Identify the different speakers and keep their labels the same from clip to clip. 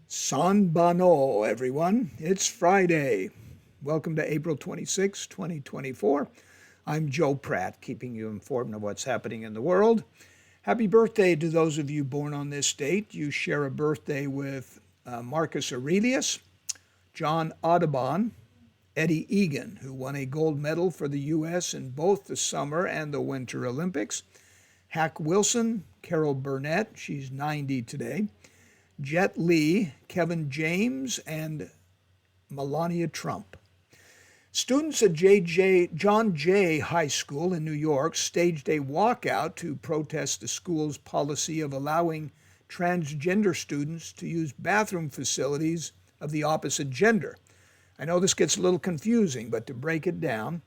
Speaker 1: San Bano, everyone. It's Friday. Welcome to April 26, 2024. I'm Joe Pratt, keeping you informed of what's happening in the world. Happy birthday to those of you born on this date. You share a birthday with Marcus Aurelius, John Audubon, Eddie Egan, who won a gold medal for the U.S. in both the Summer and the Winter Olympics, Hack Wilson, Carol Burnett, she's 90 today, Jet Li, Kevin James, and Melania Trump. Students at John Jay High School in New York staged a walkout to protest the school's policy of allowing transgender students to use bathroom facilities of the opposite gender. I know this gets a little confusing, but to break it down,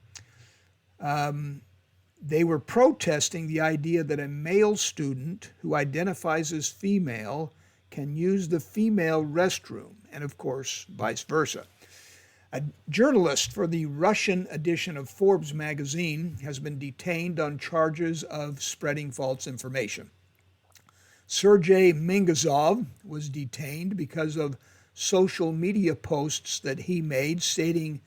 Speaker 1: they were protesting the idea that a male student who identifies as female can use the female restroom, and of course, vice versa. A journalist for the Russian edition of Forbes magazine has been detained on charges of spreading false information. Sergei Mingazov was detained because of social media posts that he made stating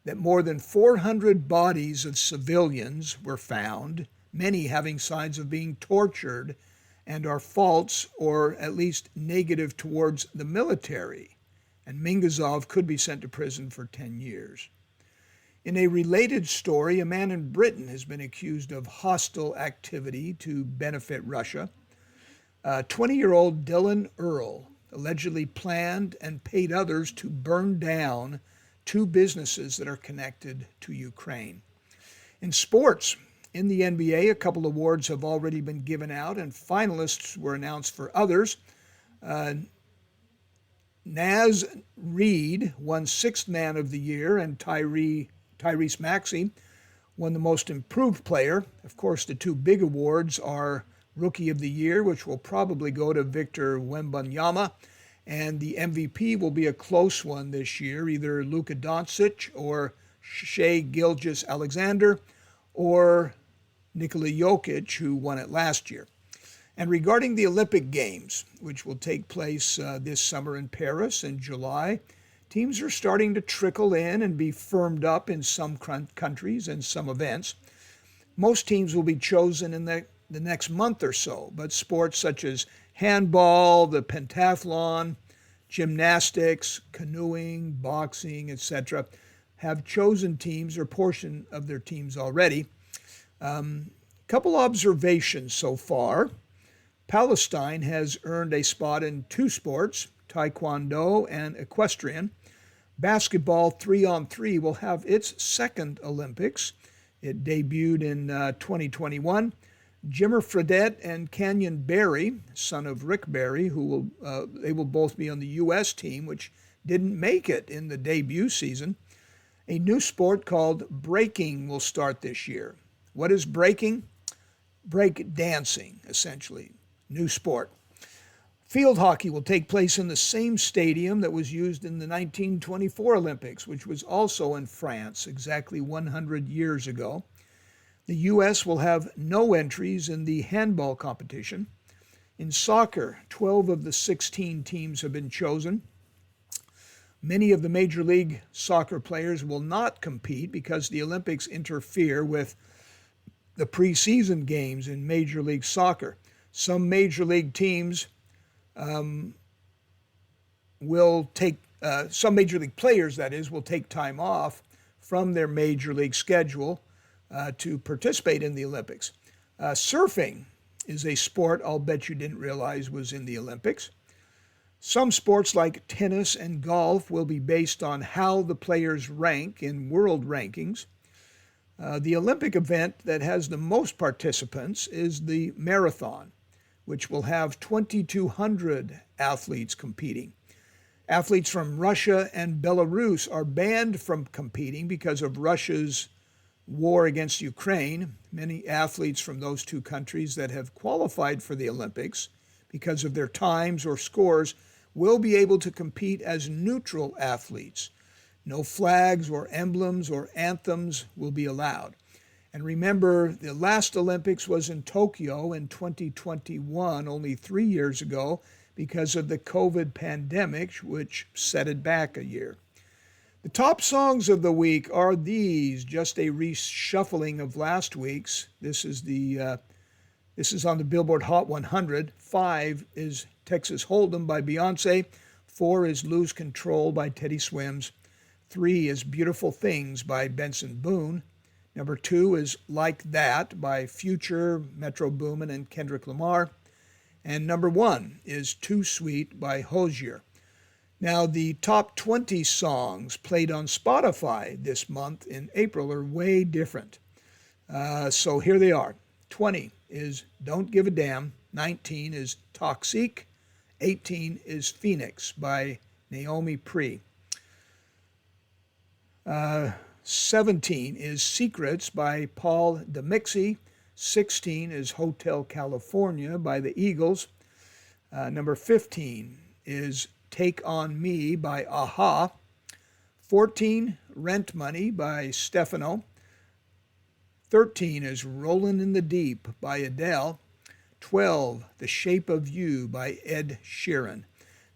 Speaker 1: that more than 400 bodies of civilians were found, many having signs of being tortured, and are false or at least negative towards the military, and Mingazov could be sent to prison for 10 years. In a related story, a man in Britain has been accused of hostile activity to benefit Russia. 20-year-old Dylan Earl allegedly planned and paid others to burn down two businesses that are connected to Ukraine. In sports, in the NBA, a couple awards have already been given out, and finalists were announced for others. Naz Reid won Sixth Man of the Year, and Tyrese Maxey won the Most Improved Player. Of course, the two big awards are Rookie of the Year, which will probably go to Victor Wembanyama, and the MVP will be a close one this year, either Luka Doncic or Shai Gilgeous-Alexander or Nikola Jokic, who won it last year. And regarding the Olympic Games, which will take place this summer in Paris in July, teams are starting to trickle in and be firmed up in some countries and some events. Most teams will be chosen in the next month or so, but sports such as handball, the pentathlon, gymnastics, canoeing, boxing, etc., have chosen teams or portion of their teams already. Couple observations so far. Palestine has earned a spot in two sports, taekwondo and equestrian. Basketball 3-on-3 will have its second Olympics. It debuted in 2021. Jimmer Fredette and Canyon Barry, son of Rick Barry, they will both be on the U.S. team, which didn't make it in the debut season. A new sport called breaking will start this year. What is breaking? Break dancing, essentially. New sport. Field hockey will take place in the same stadium that was used in the 1924 Olympics, which was also in France exactly 100 years ago. The U.S. will have no entries in the handball competition. In soccer, 12 of the 16 teams have been chosen. Many of the Major League Soccer players will not compete because the Olympics interfere with the preseason games in Major League Soccer. Some Major League teams some Major League players, that is, will take time off from their Major League schedule to participate in the Olympics. Surfing is a sport I'll bet you didn't realize was in the Olympics. Some sports like tennis and golf will be based on how the players rank in world rankings. The Olympic event that has the most participants is the marathon, which will have 2,200 athletes competing. Athletes from Russia and Belarus are banned from competing because of Russia's war against Ukraine. Many athletes from those two countries that have qualified for the Olympics because of their times or scores will be able to compete as neutral athletes. No flags or emblems or anthems will be allowed. And remember, the last Olympics was in Tokyo in 2021, only 3 years ago, because of the COVID pandemic, which set it back a year. The top songs of the week are these, just a reshuffling of last week's. This is on the Billboard Hot 100. 5 is Texas Hold'em by Beyonce. 4 is Lose Control by Teddy Swims. 3 is Beautiful Things by Benson Boone. Number 2 is Like That by Future, Metro Boomin, and Kendrick Lamar. And number 1 is Too Sweet by Hozier. Now, the top 20 songs played on Spotify this month in April are way different. So here they are. 20 is Don't Give a Damn. 19 is Toxique. 18 is Phoenix by Naomi Pree. 17 is Secrets by Paul DeMixie. 16 is Hotel California by the Eagles. Number 15 is Take On Me by Aha. 14, Rent Money by Stefano. 13 is Rollin' in the Deep by Adele. 12, The Shape of You by Ed Sheeran.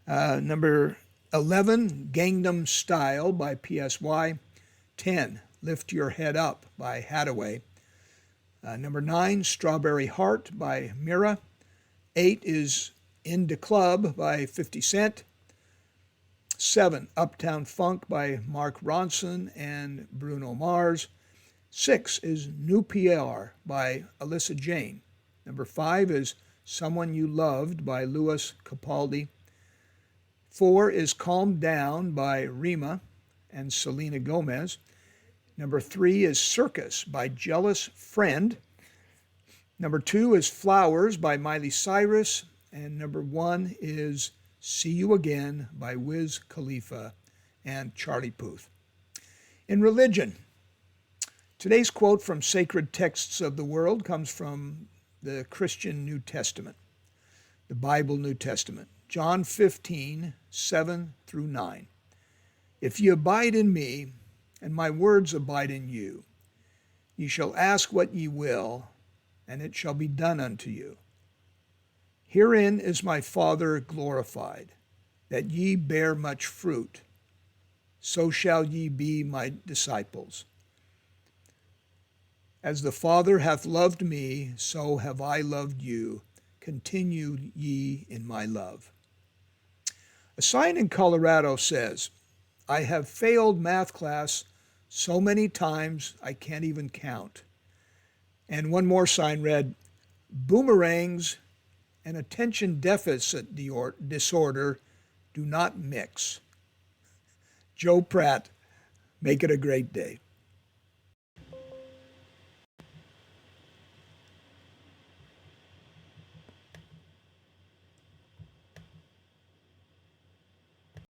Speaker 1: Number 11, Gangnam Style by PSY. 10, Lift Your Head Up by Hathaway. Number 9, Strawberry Heart by Mira. 8 is In the Club by 50 Cent. 7, Uptown Funk by Mark Ronson and Bruno Mars. 6 is New PR by Alyssa Jane. Number 5 is Someone You Loved by Louis Capaldi. 4 is Calm Down by Rima and Selena Gomez. Number 3 is Circus by Jealous Friend. Number 2 is Flowers by Miley Cyrus. And number 1 is See You Again by Wiz Khalifa and Charlie Puth. In religion, today's quote from Sacred Texts of the World comes from the Christian New Testament, the Bible New Testament, John 15, 7 through 9. If ye abide in me, and my words abide in you, ye shall ask what ye will, and it shall be done unto you. Herein is my Father glorified, that ye bear much fruit. So shall ye be my disciples. As the Father hath loved me, so have I loved you. Continue ye in my love. A sign in Colorado says, I have failed math class so many times I can't even count. And one more sign read, boomerangs and attention deficit disorder do not mix. Joe Pratt, make it a great day.